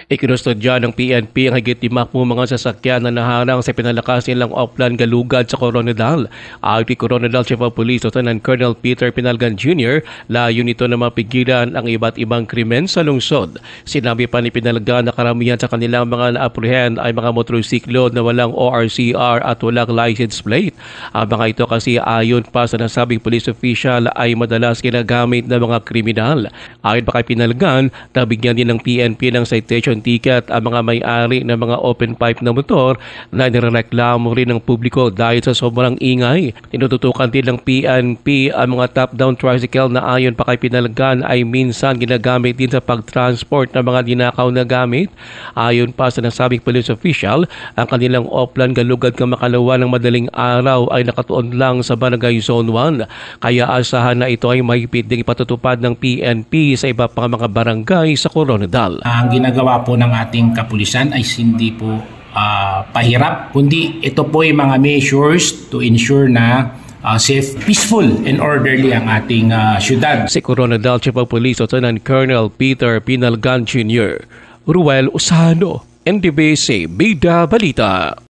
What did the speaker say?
Ikinustudya ng PNP ang higit 50 mga sasakyan na naharang sa pinalakas nilang Oplan Galugad sa Coronadal. Ayon kay Coronadal Chief of Police Lieutenant Colonel Peter Pinalgan Jr., layo nito na mapigilan ang iba't ibang krimen sa lungsod. Sinabi pa ni Pinalgan na karamihan sa kanilang mga na-apprehend ay mga motorsiklo na walang ORCR at walang license plate. Ang mga ito kasi ayon pa sa nasabing police official ay madalas ginagamit ng mga kriminal. Ayon pa kay Pinalgan, nabigyan din ng PNP ng citation ticket ang mga may-ari ng mga open pipe na motor na nireklamo rin ng publiko dahil sa sobrang ingay. Tinututukan din ng PNP ang mga top-down tricycle na ayon pa kay Pinalgan ay minsan ginagamit din sa pagtransport ng mga dinakaw na gamit. Ayon pa sa nasabing police official, ang kanilang Oplan Galugad Kamakalawa ng madaling araw ay nakatuon lang sa Barangay Zone 1. Kaya asahan na ito ay mahigpit ding ipatutupad ng PNP sa iba pang mga barangay sa Coronadal. Ang ginagawa po ng ating kapulisan ay hindi po pahirap, kundi ito po ay mga measures to ensure na safe, peaceful, and orderly ang ating syudad. Si Coronadal Chief of Police Lieutenant Colonel Peter Pinalgan Jr., Ruel Usano, NDBC Bida Balita.